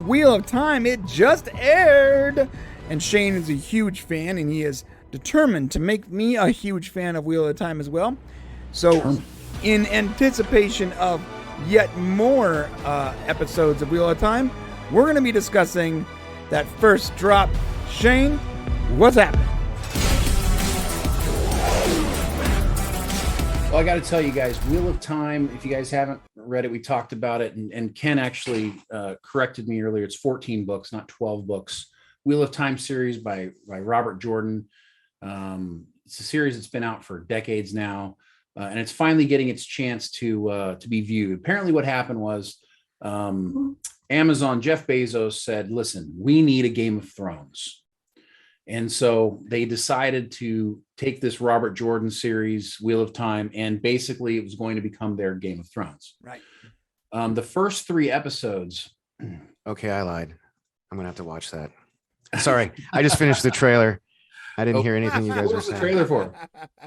Wheel of Time. It just aired. And Shane is a huge fan, and he is determined to make me a huge fan of Wheel of Time as well. So, in anticipation of yet more episodes of Wheel of Time, we're going to be discussing that first drop. Shane, what's happening? Well, I got to tell you guys, Wheel of Time, if you guys haven't read it, we talked about it, and Ken actually corrected me earlier. It's 14 books, not 12 books. Wheel of Time series by Robert Jordan. It's a series that's been out for decades now, and it's finally getting its chance to be viewed. Apparently what happened was Amazon, Jeff Bezos said, listen, we need a Game of Thrones. And so they decided to take this Robert Jordan series, Wheel of Time, and basically it was going to become their Game of Thrones. Right. The first 3 episodes. Okay, I lied. I'm going to have to watch that. Sorry, I just finished the trailer. I didn't hear anything you guys were saying. What's the trailer for?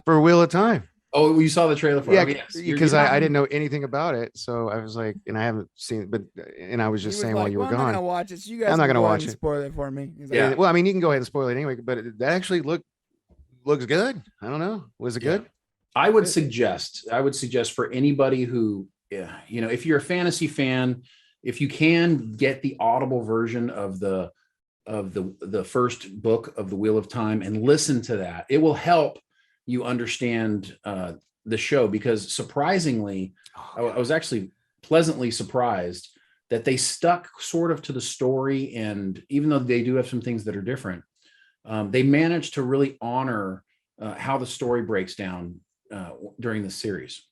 For Wheel of Time. Oh, you saw the trailer for it? Yeah, Yes. because I didn't know anything about it. So I was like, and I haven't seen it, but, and I was just saying while you were gone. I'm not going to watch it. So you guys I'm not going to watch it. Spoil it for me. Yeah. Well, I mean, you can go ahead and spoil it anyway, but that actually looks good. I don't know. Was it good? I would suggest for anybody who, if you're a fantasy fan, if you can get the Audible version of the first book of the Wheel of Time and listen to that, it will help you understand the show, because surprisingly, I was actually pleasantly surprised that they stuck sort of to the story. And even though they do have some things that are different, they managed to really honor how the story breaks down during the series.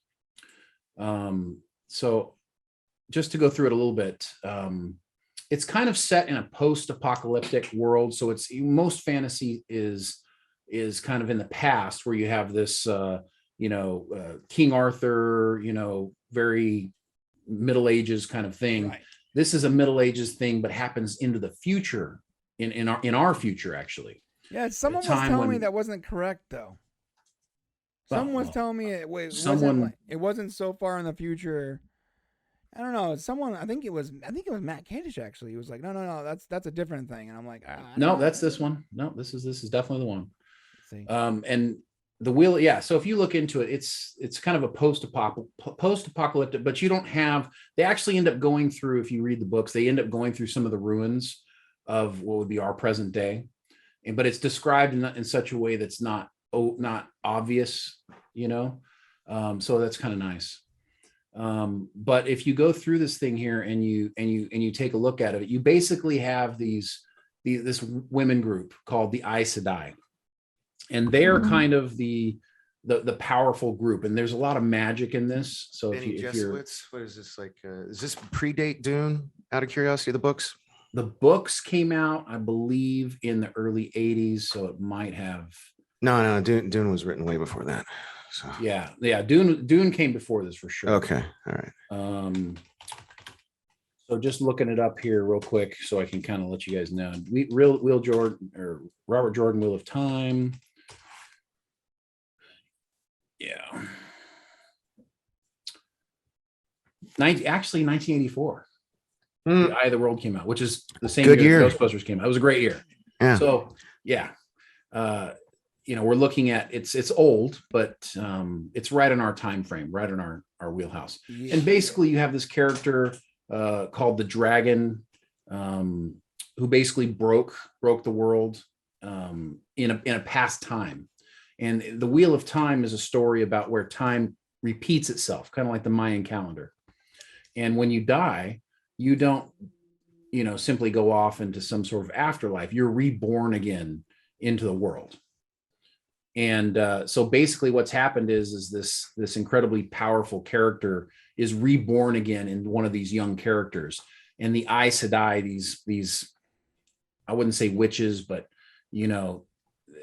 So just to go through it a little bit, it's kind of set in a post-apocalyptic world. So it's most fantasy is kind of in the past, where you have this, King Arthur, very Middle Ages kind of thing. Right. This is a Middle Ages thing, but happens into the future, in our future, actually. Yeah, someone was telling me that wasn't correct, though. Someone was telling me it wasn't so far in the future. I don't know. I think it was Matt Candish, actually. He was like, no, that's a different thing. And I'm like, no, that's this one. No, this is definitely the one. See. And the wheel, yeah. So if you look into it, it's kind of a post-apocalyptic, but they actually end up going through, if you read the books, they end up going through some of the ruins of what would be our present day. But it's described in such a way that's not obvious, so that's kind of nice. But if you go through this thing here and you take a look at it, you basically have this women group called the Aes Sedai, and they're kind of the powerful group. And there's a lot of magic in this. So if you're, what is this like? Is this predate Dune? Out of curiosity, the books. The books came out, I believe, in the early 80s, so it might have. No, Dune was written way before that. So yeah, Dune came before this for sure. Okay, all right. So just looking it up here real quick, so I can kind of let you guys know. Robert Jordan, Wheel of Time. Yeah. 1984. The Eye of the World came out, which is the same year Ghostbusters came out. It was a great year. Yeah. So yeah, we're looking at it's old, but it's right in our time frame, right in our wheelhouse. Yeah. And basically, you have this character called the Dragon, who basically broke the world in a past time. And the Wheel of Time is a story about where time repeats itself, kind of like the Mayan calendar. And when you die, you don't, simply go off into some sort of afterlife. You're reborn again into the world. And so basically what's happened is this incredibly powerful character is reborn again in one of these young characters. And the Aes Sedai, these, I wouldn't say witches, but,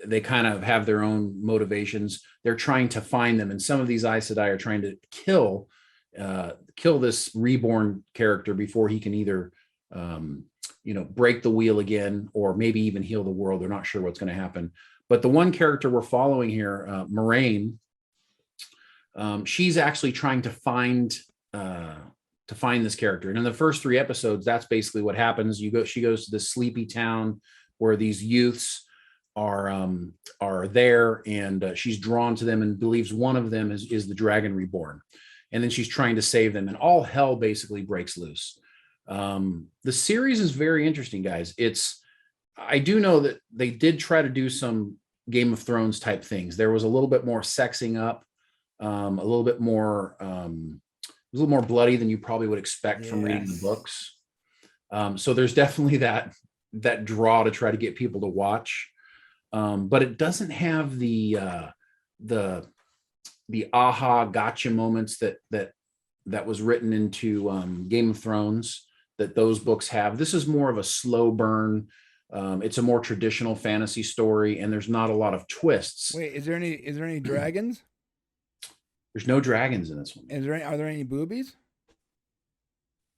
they kind of have their own motivations. They're trying to find them. And some of these Aes Sedai are trying to kill this reborn character before he can either, break the wheel again, or maybe even heal the world. They're not sure what's going to happen. But the one character we're following here, Moraine, she's actually trying to find to find this character. And in the first 3 episodes, that's basically what happens. She goes to this sleepy town where these youths are there, and she's drawn to them and believes one of them is the Dragon Reborn. And then she's trying to save them, and all hell basically breaks loose. The series is very interesting, guys. I do know that they did try to do some Game of Thrones type things. There was a little bit more sexing up, a little bit more, it was a little more bloody than you probably would expect from reading the books. So there's definitely that draw to try to get people to watch. But it doesn't have the aha gotcha moments that was written into Game of Thrones that those books have. This is more of a slow burn. It's a more traditional fantasy story, and there's not a lot of twists. Wait, is there any dragons? There's no dragons in this one. Are there any boobies?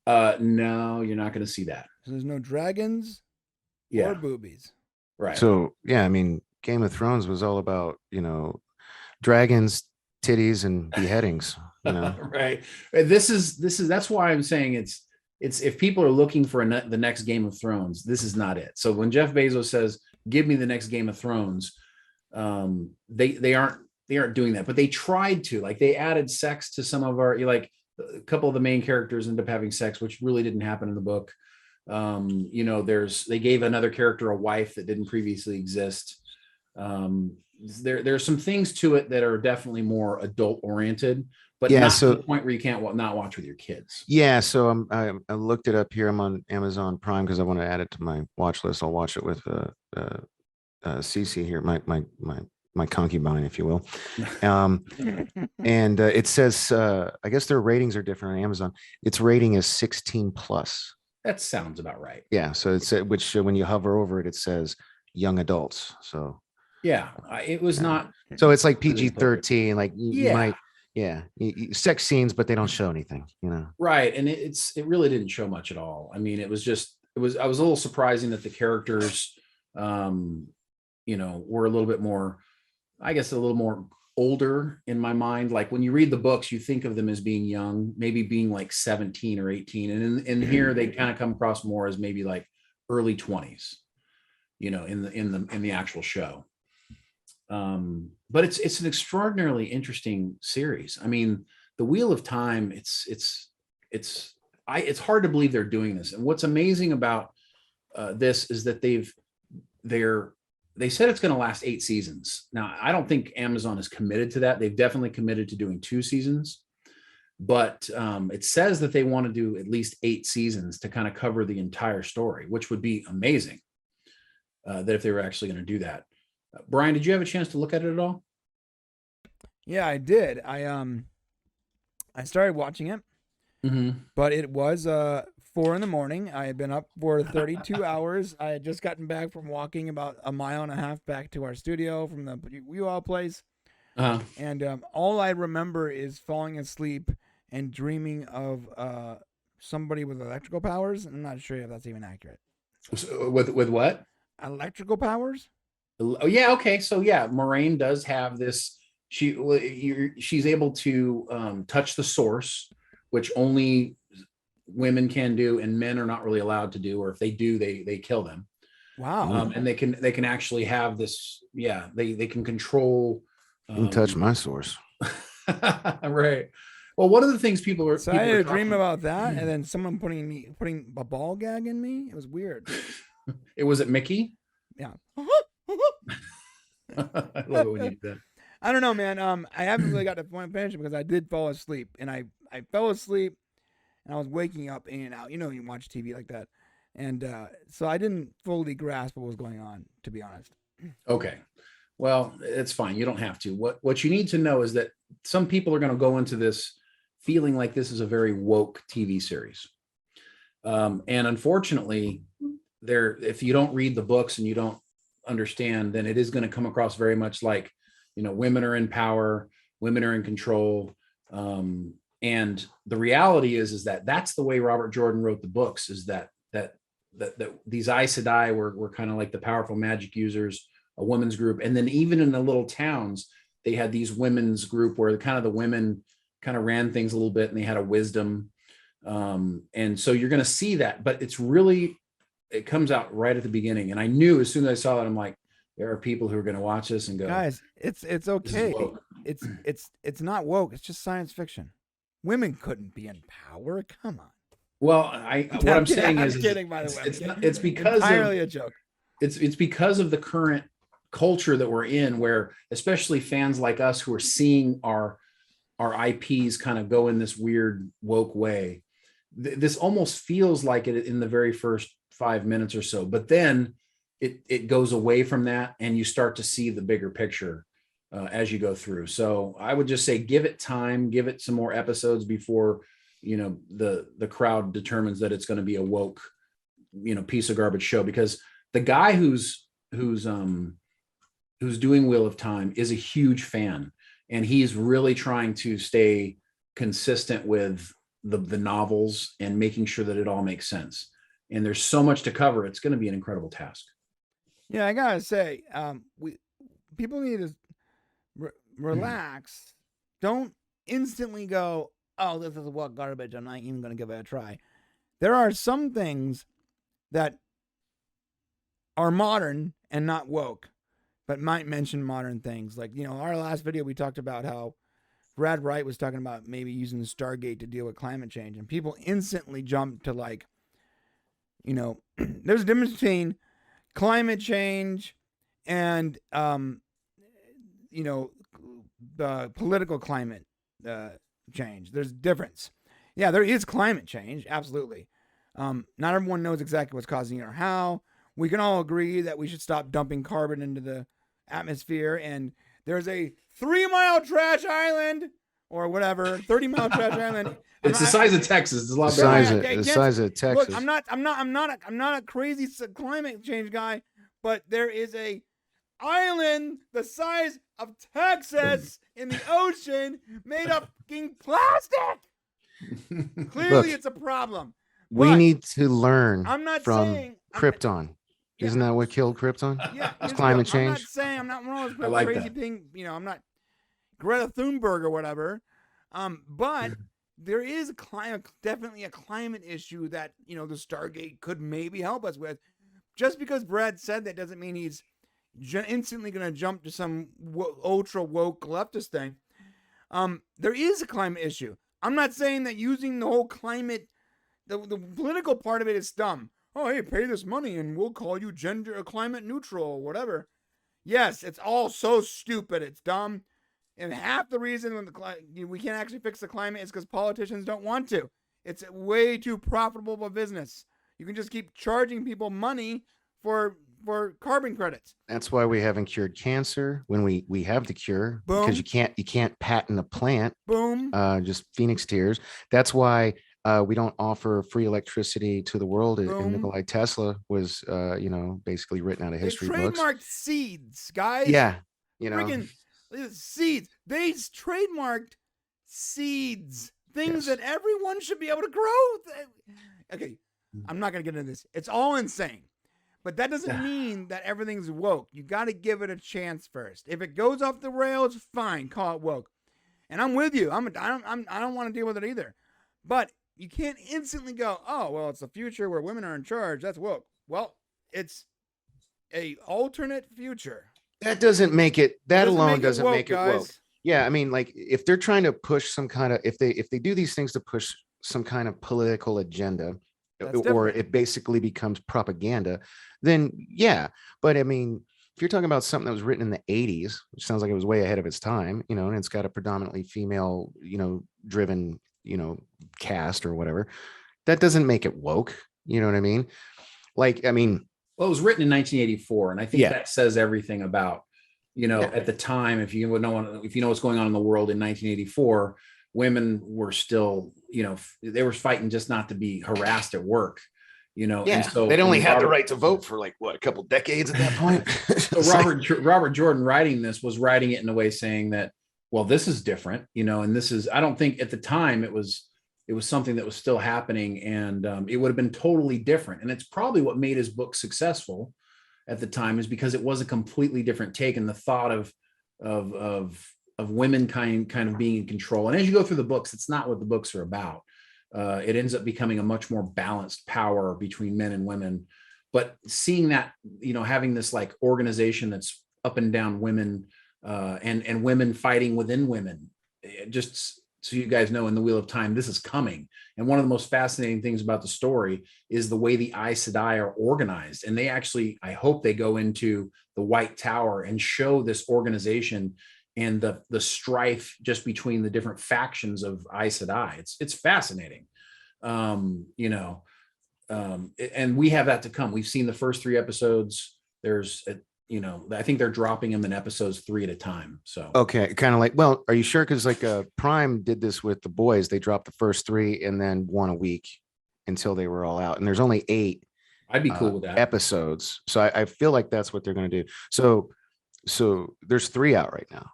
No, you're not going to see that. So there's no dragons or boobies. Right. So yeah, I mean, Game of Thrones was all about, dragons, titties, and beheadings. Right. That's why I'm saying it's if people are looking for the next Game of Thrones, this is not it. So when Jeff Bezos says, "Give me the next Game of Thrones," they aren't doing that, but they tried to. Like, they added sex to some of our, like, a couple of the main characters end up having sex, which really didn't happen in the book. They gave another character a wife that didn't previously exist. There's some things to it that are definitely more adult oriented, but not to the point where you can't not watch with your kids. Yeah. So I looked it up here. I'm on Amazon Prime because I want to add it to my watch list. I'll watch it with Cece here, my concubine, if you will. And it says, I guess their ratings are different on Amazon. Its rating is 16 plus. That sounds about right. Yeah. So it's which when you hover over it, it says young adults. So yeah, it was not. So it's like PG-13. Like you might, sex scenes, but they don't show anything. Right, and it really didn't show much at all. I mean, I was a little surprising that the characters, were a little bit more, I guess, a little more older in my mind. Like, when you read the books, you think of them as being young, maybe being like 17 or 18. And in here, they kind of come across more as maybe like early 20s, in the actual show. But it's an extraordinarily interesting series. I mean, the Wheel of Time, it's hard to believe they're doing this. And what's amazing about this is that they said it's going to last 8 seasons. Now, I don't think Amazon is committed to that. They've definitely committed to doing 2 seasons, but it says that they want to do at least 8 seasons to kind of cover the entire story, which would be amazing. That if they were actually going to do that. Brian, did you have a chance to look at it at all? Yeah, I did. I started watching it, but it was 4 a.m. I had been up for 32 hours. I had just gotten back from walking about 1.5 miles back to our studio from the U-Haul place. And all I remember is falling asleep and dreaming of somebody with electrical powers. I'm not sure if that's even accurate. So, with what? Electrical powers? Oh, yeah. Okay. So yeah, Moraine does have this. She's able to touch the source, which only women can do, and men are not really allowed to do. Or if they do, they kill them. Wow. And they can actually have this. Yeah, they can control. You can touch my source. Right. Well, one of the things people are. So I had a dream about that, and then someone putting a ball gag in me. It was weird. Was it Mickey? Yeah. I love it when you do that. I don't know, man. I haven't really got to point attention because I did fall asleep, and I fell asleep, and I was waking up in and out. You watch TV like that, and so I didn't fully grasp what was going on, to be honest. Okay, well, it's fine. You don't have to. What you need to know is that some people are going to go into this feeling like this is a very woke TV series, and unfortunately, if you don't read the books and you don't understand, then it is going to come across very much like, women are in power, women are in control. And the reality is that that's the way Robert Jordan wrote the books, is that these Aes Sedai were kind of like the powerful magic users, a women's group. And then even in the little towns, they had these women's group where kind of the women kind of ran things a little bit, and they had a wisdom. And so you're going to see that, but it comes out right at the beginning. And I knew as soon as I saw that, I'm like, there are people who are going to watch this and go, guys, it's okay. woke. It's not woke. It's just science fiction. Women couldn't be in power. Come on. Well, what I'm saying I'm is, kidding, by the way. it's because entirely a joke. It's because of the current culture that we're in, where especially fans like us who are seeing our IPs kind of go in this weird woke way. This almost feels like it in the very first 5 minutes or so, but then it goes away from that, and you start to see the bigger picture as you go through. So I would just say, give it time, give it some more episodes before, the crowd determines that it's going to be a woke, piece of garbage show, because the guy who's doing Wheel of Time is a huge fan, and he's really trying to stay consistent with the novels and making sure that it all makes sense. And there's so much to cover. It's going to be an incredible task. Yeah, I gotta say, people need to relax. Don't instantly go, "Oh, this is what garbage. I'm not even going to give it a try." There are some things that are modern and not woke, but might mention modern things. Like, our last video, we talked about how Brad Wright was talking about maybe using the Stargate to deal with climate change, and people instantly jumped to there's a difference between climate change and the political climate change. There's a difference. Yeah, there is climate change, absolutely. Not everyone knows exactly what's causing it or how. We can all agree that we should stop dumping carbon into the atmosphere, and there's a 3-mile trash island or whatever, 30-mile trash island. It's the size of Texas. It's a lot the size of Texas. Look, I'm not a crazy climate change guy, but there is a island the size of Texas in the ocean made of fucking plastic. Clearly, it's a problem. We need to learn from saying Krypton. Isn't that what killed Krypton? Yeah, it's climate change. I'm not saying I'm not one of those like crazy that. thing. I'm not Greta Thunberg or whatever. But there is definitely a climate issue that the Stargate could maybe help us with. Just because Brad said that doesn't mean he's instantly going to jump to some ultra woke leftist thing. There is a climate issue. I'm not saying that using the whole climate, the political part of it is dumb. Oh, hey, pay this money and we'll call you climate neutral or whatever. Yes, it's all so stupid. It's dumb. And half the reason we can't actually fix the climate is because politicians don't want to. It's way too profitable of a business. You can just keep charging people money for carbon credits. That's why we haven't cured cancer when we have the cure. Boom. Because you can't patent a plant. Boom. Just Phoenix tears. That's why we don't offer free electricity to the world. Boom. And Nikola Tesla was basically written out of history books. They trademarked seeds, guys. Yeah. Friggin' seeds. They trademarked seeds. Things that everyone should be able to grow. Okay, I'm not going to get into this. It's all insane. But that doesn't mean that everything's woke. You got to give it a chance first. If it goes off the rails, fine, call it woke. And I'm with you. I don't want to deal with it either. But you can't instantly go, "Oh, well, it's a future where women are in charge. That's woke." Well, it's a alternate future. That doesn't make it. That alone doesn't make it woke. Yeah, I mean, like if they're trying to push some kind of, if they do these things to push some kind of political agenda, or it basically becomes propaganda, then yeah. But I mean, if you're talking about something that was written in the 80s, which sounds like it was way ahead of its time, and it's got a predominantly female, driven, cast or whatever, that doesn't make it woke. You know what I mean? Well, it was written in 1984, and I think that says everything about, at the time, if you know what's going on in the world in 1984, women were still, they were fighting just not to be harassed at work, and so they'd only had the right to vote for a couple decades at that point. So Robert Jordan writing this was writing it in a way saying that, well, this is different, and this is, I don't think at the time it was something that was still happening, and it would have been totally different. And it's probably what made his book successful at the time, is because it was a completely different take, and the thought of women kind of being in control. And as you go through the books, it's not what the books are about. It ends up becoming a much more balanced power between men and women. But seeing that, having this like organization that's up and down women, and women fighting within women, just so you guys know, in the Wheel of Time, this is coming. And one of the most fascinating things about the story is the way the Aes Sedai are organized. And they actually, I hope they go into the White Tower and show this organization and the strife just between the different factions of Aes Sedai. It's fascinating. And we have that to come. We've seen the first 3 episodes. I think they're dropping them in episodes 3 at a time. So okay, kind of like, well, are you sure? Because like Prime did this with The Boys. They dropped the first 3 and then 1 a week until they were all out. And there's only 8. I'd be cool with that. Episodes. So I feel like that's what they're going to do. So there's 3 out right now.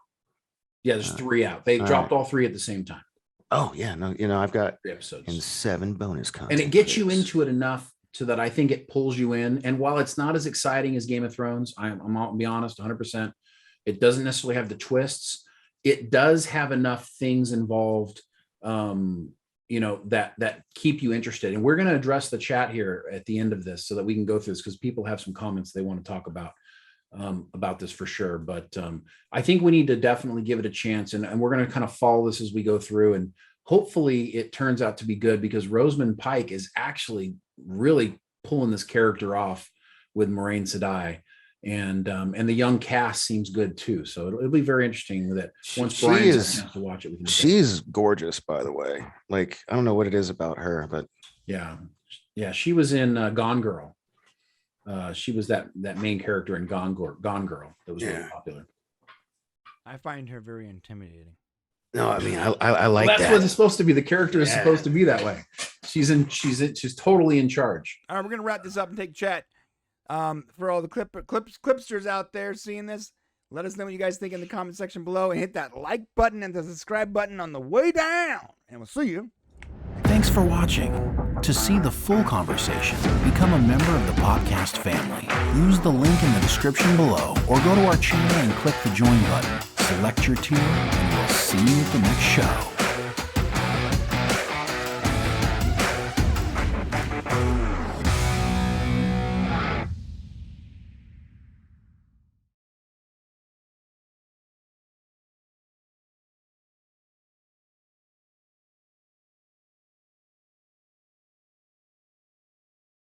Yeah, there's 3 out. They dropped all 3 at the same time. Oh yeah, no, I've got 3 episodes and 7 bonus content, and it gets you into it enough so that I think it pulls you in. And while it's not as exciting as Game of Thrones, I'll be honest, 100%, it doesn't necessarily have the twists. It does have enough things involved, that keep you interested. And we're going to address the chat here at the end of this so that we can go through this, because people have some comments they want to talk about this for sure. But I think we need to definitely give it a chance, and we're going to kind of follow this as we go through, and hopefully it turns out to be good, because Rosamund Pike is actually really pulling this character off with Moiraine Sedai, and the young cast seems good too. So it'll be very interesting that once Brian has a chance to watch it. She's gorgeous, by the way. Like, I don't know what it is about her, but yeah, she was in Gone Girl. She was that main character in Gone Girl that was really popular. I find her very intimidating. No, I mean, I like that. That's what it's supposed to be. The character is supposed to be that way. She's totally in charge. All right, we're gonna wrap this up and take chat. For all the clipsters out there seeing this, let us know what you guys think in the comment section below, and hit that like button and the subscribe button on the way down. And we'll see you. Thanks for watching. To see the full conversation, become a member of the Popcast family. Use the link in the description below, or go to our channel and click the join button. Select your tier, and we'll see you at the next show.